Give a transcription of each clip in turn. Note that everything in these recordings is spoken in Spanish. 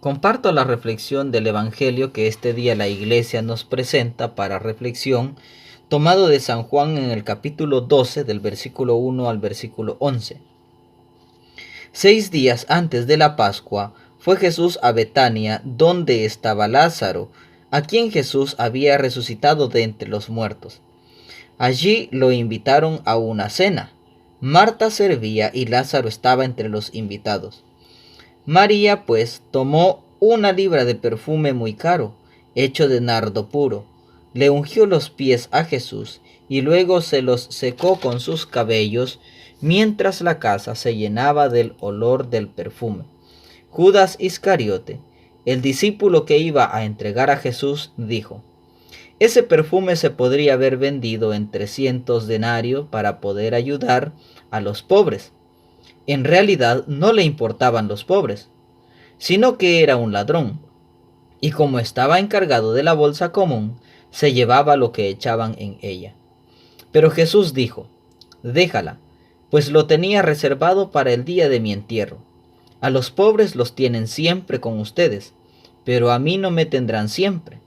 Comparto la reflexión del Evangelio que este día la Iglesia nos presenta para reflexión, tomado de San Juan en el capítulo 12 del versículo 1 al versículo 11. 6 días antes de la Pascua fue Jesús a Betania, donde estaba Lázaro, a quien Jesús había resucitado de entre los muertos. Allí lo invitaron a una cena. Marta servía y Lázaro estaba entre los invitados. María, pues, tomó 1 libra de perfume muy caro, hecho de nardo puro, le ungió los pies a Jesús y luego se los secó con sus cabellos, mientras la casa se llenaba del olor del perfume. Judas Iscariote, el discípulo que iba a entregar a Jesús, dijo: ese perfume se podría haber vendido en 300 denarios para poder ayudar a los pobres. En realidad no le importaban los pobres, sino que era un ladrón, y como estaba encargado de la bolsa común, se llevaba lo que echaban en ella. Pero Jesús dijo: déjala, pues lo tenía reservado para el día de mi entierro. A los pobres los tienen siempre con ustedes, pero a mí no me tendrán siempre.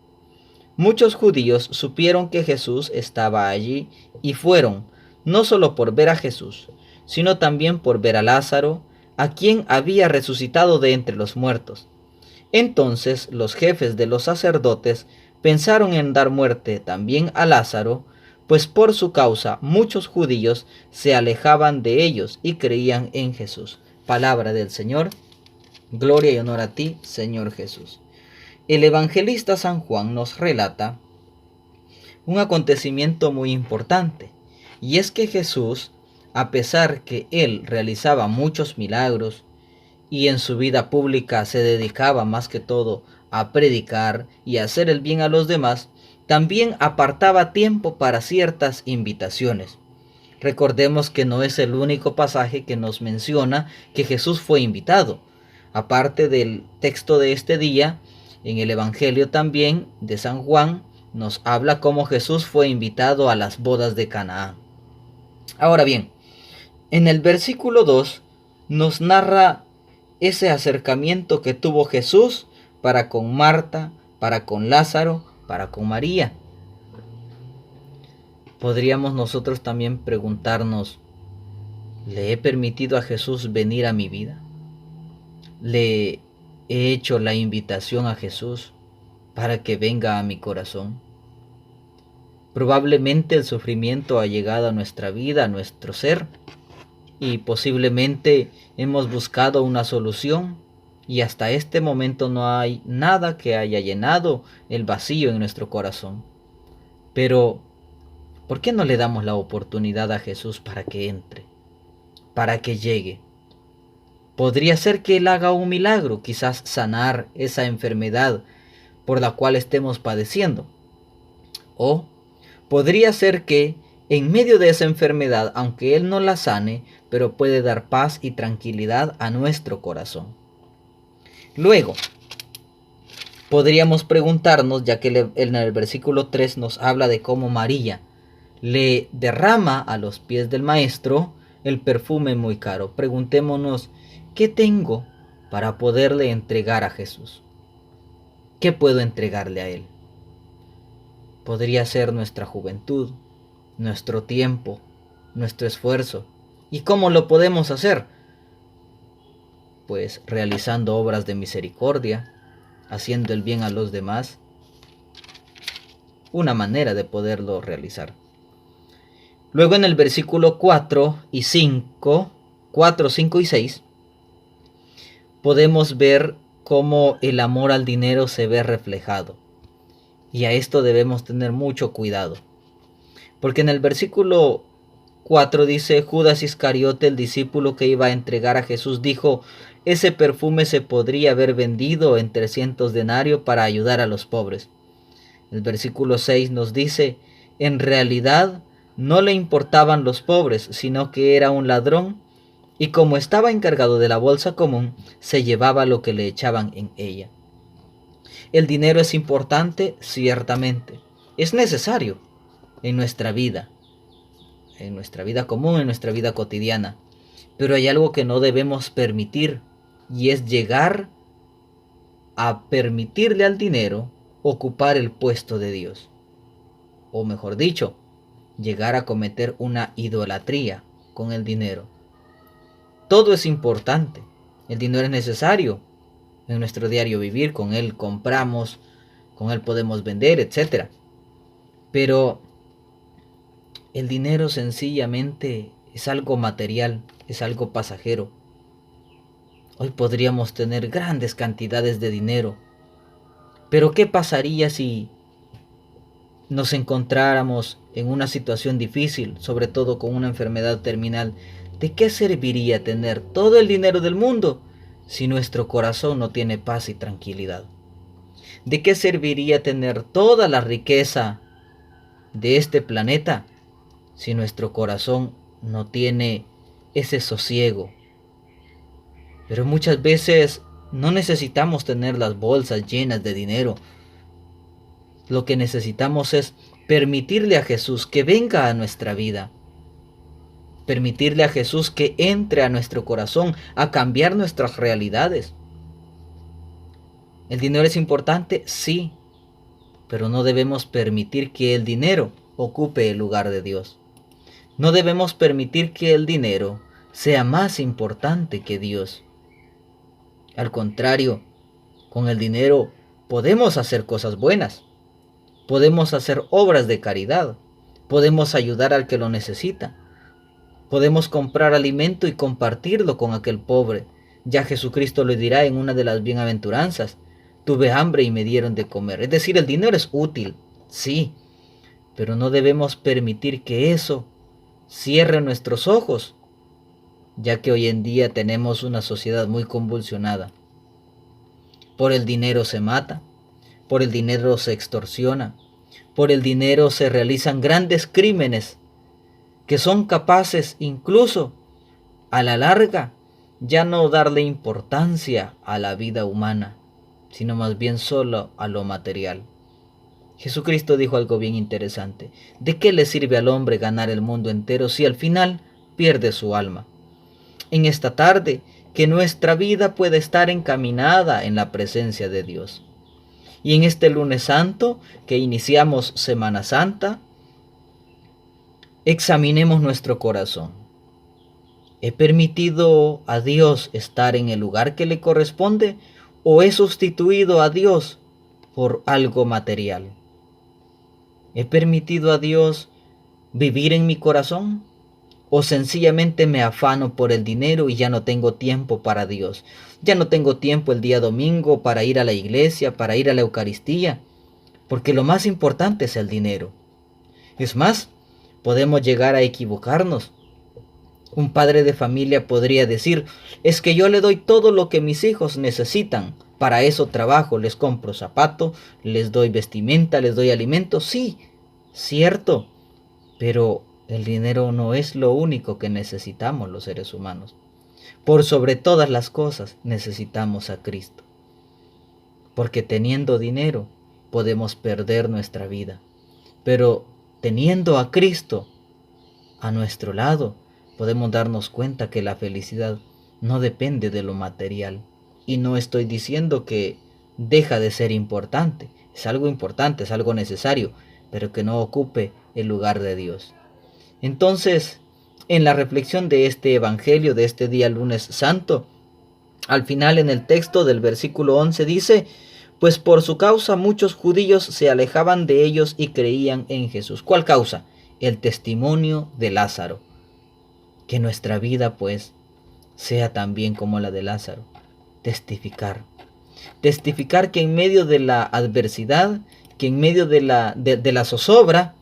Muchos judíos supieron que Jesús estaba allí y fueron, no solo por ver a Jesús, sino también por ver a Lázaro, a quien había resucitado de entre los muertos. Entonces los jefes de los sacerdotes pensaron en dar muerte también a Lázaro, pues por su causa muchos judíos se alejaban de ellos y creían en Jesús. Palabra del Señor. Gloria y honor a ti, Señor Jesús. El evangelista San Juan nos relata un acontecimiento muy importante, y es que Jesús, a pesar que él realizaba muchos milagros y en su vida pública se dedicaba más que todo a predicar y a hacer el bien a los demás, también apartaba tiempo para ciertas invitaciones. Recordemos que no es el único pasaje que nos menciona que Jesús fue invitado. Aparte del texto de este día, en el Evangelio también de San Juan nos habla cómo Jesús fue invitado a las bodas de Canaán. Ahora bien, en el versículo 2 nos narra ese acercamiento que tuvo Jesús para con Marta, para con Lázaro, para con María. Podríamos nosotros también preguntarnos: ¿le he permitido a Jesús venir a mi vida? ¿Le he hecho la invitación a Jesús para que venga a mi corazón? Probablemente el sufrimiento ha llegado a nuestra vida, a nuestro ser, y posiblemente hemos buscado una solución y hasta este momento no hay nada que haya llenado el vacío en nuestro corazón. Pero, ¿por qué no le damos la oportunidad a Jesús para que entre, para que llegue? Podría ser que Él haga un milagro, quizás sanar esa enfermedad por la cual estemos padeciendo. O podría ser que en medio de esa enfermedad, aunque Él no la sane, pero puede dar paz y tranquilidad a nuestro corazón. Luego, podríamos preguntarnos, ya que en el versículo 3 nos habla de cómo María le derrama a los pies del Maestro el perfume muy caro. Preguntémonos: ¿qué tengo para poderle entregar a Jesús? ¿Qué puedo entregarle a Él? Podría ser nuestra juventud, nuestro tiempo, nuestro esfuerzo. ¿Y cómo lo podemos hacer? Pues realizando obras de misericordia, haciendo el bien a los demás. Una manera de poderlo realizar. Luego en el versículo 4 y 5, 4, 5 y 6, podemos ver cómo el amor al dinero se ve reflejado. Y a esto debemos tener mucho cuidado. Porque en el versículo 4 dice: Judas Iscariote, el discípulo que iba a entregar a Jesús, dijo: ese perfume se podría haber vendido en 300 denarios para ayudar a los pobres. El versículo 6 nos dice: en realidad no le importaban los pobres, sino que era un ladrón, y como estaba encargado de la bolsa común, se llevaba lo que le echaban en ella. El dinero es importante, ciertamente. Es necesario en nuestra vida común, en nuestra vida cotidiana. Pero hay algo que no debemos permitir, y es llegar a permitirle al dinero ocupar el puesto de Dios. O mejor dicho, llegar a cometer una idolatría con el dinero. Todo es importante. El dinero es necesario en nuestro diario vivir. Con él compramos, con él podemos vender, etc. Pero el dinero sencillamente es algo material, es algo pasajero. Hoy podríamos tener grandes cantidades de dinero. Pero ¿qué pasaría si nos encontráramos en una situación difícil, sobre todo con una enfermedad terminal? ¿De qué serviría tener todo el dinero del mundo si nuestro corazón no tiene paz y tranquilidad? ¿De qué serviría tener toda la riqueza de este planeta si nuestro corazón no tiene ese sosiego? Pero muchas veces no necesitamos tener las bolsas llenas de dinero. Lo que necesitamos es permitirle a Jesús que venga a nuestra vida. Permitirle a Jesús que entre a nuestro corazón a cambiar nuestras realidades. ¿El dinero es importante? Sí, pero no debemos permitir que el dinero ocupe el lugar de Dios. No debemos permitir que el dinero sea más importante que Dios. Al contrario, con el dinero podemos hacer cosas buenas. Podemos hacer obras de caridad. Podemos ayudar al que lo necesita. Podemos comprar alimento y compartirlo con aquel pobre. Ya Jesucristo lo dirá en una de las bienaventuranzas: tuve hambre y me dieron de comer. Es decir, el dinero es útil, sí, pero no debemos permitir que eso cierre nuestros ojos, ya que hoy en día tenemos una sociedad muy convulsionada. Por el dinero se mata, por el dinero se extorsiona, por el dinero se realizan grandes crímenes que son capaces incluso a la larga ya no darle importancia a la vida humana, sino más bien solo a lo material. Jesucristo dijo algo bien interesante: ¿de qué le sirve al hombre ganar el mundo entero si al final pierde su alma? En esta tarde, que nuestra vida pueda estar encaminada en la presencia de Dios. Y en este lunes santo, que iniciamos Semana Santa, examinemos nuestro corazón. ¿He permitido a Dios estar en el lugar que le corresponde o he sustituido a Dios por algo material? ¿He permitido a Dios vivir en mi corazón o sencillamente me afano por el dinero y ya no tengo tiempo para Dios? Ya no tengo tiempo el día domingo para ir a la iglesia, para ir a la Eucaristía, porque lo más importante es el dinero. Es más, podemos llegar a equivocarnos. Un padre de familia podría decir: es que yo le doy todo lo que mis hijos necesitan, para eso trabajo, les compro zapatos, les doy vestimenta, les doy alimento. Sí, cierto, pero el dinero no es lo único que necesitamos los seres humanos. Por sobre todas las cosas necesitamos a Cristo, porque teniendo dinero podemos perder nuestra vida, pero teniendo a Cristo a nuestro lado, podemos darnos cuenta que la felicidad no depende de lo material. Y no estoy diciendo que deja de ser importante. Es algo importante, es algo necesario, pero que no ocupe el lugar de Dios. Entonces, en la reflexión de este evangelio, de este día lunes santo, al final en el texto del versículo 11 dice: pues por su causa muchos judíos se alejaban de ellos y creían en Jesús. ¿Cuál causa? El testimonio de Lázaro. Que nuestra vida pues sea también como la de Lázaro, testificar. Testificar que en medio de la adversidad, que en medio de la zozobra,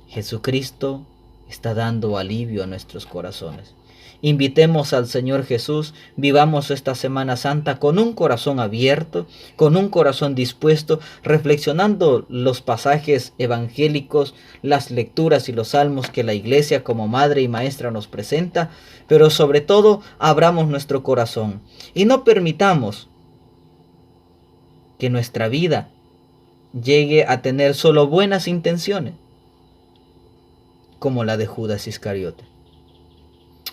Jesucristo está dando alivio a nuestros corazones. Invitemos al Señor Jesús, vivamos esta Semana Santa con un corazón abierto, con un corazón dispuesto, reflexionando los pasajes evangélicos, las lecturas y los salmos que la Iglesia como madre y maestra nos presenta, pero sobre todo abramos nuestro corazón y no permitamos que nuestra vida llegue a tener solo buenas intenciones, como la de Judas Iscariote.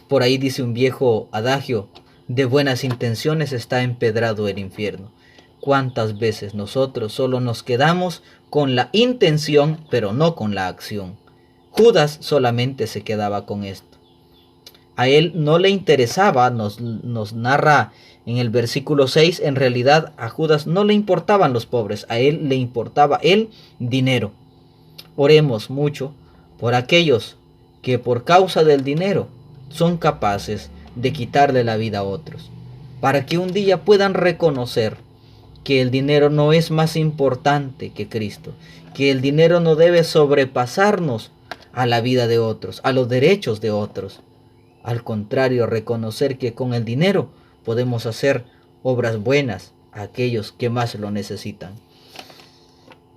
Por ahí dice un viejo adagio: de buenas intenciones está empedrado el infierno. ¿Cuántas veces nosotros solo nos quedamos con la intención, pero no con la acción? Judas solamente se quedaba con esto. A él no le interesaba, nos narra en el versículo 6, en realidad a Judas no le importaban los pobres, a él le importaba el dinero. Oremos mucho por aquellos que por causa del dinero son capaces de quitarle la vida a otros, para que un día puedan reconocer que el dinero no es más importante que Cristo, que el dinero no debe sobrepasarnos a la vida de otros, a los derechos de otros. Al contrario, reconocer que con el dinero podemos hacer obras buenas a aquellos que más lo necesitan.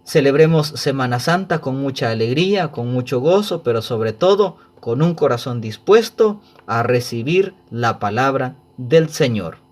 Celebremos Semana Santa con mucha alegría, con mucho gozo, pero sobre todo con un corazón dispuesto a recibir la palabra del Señor.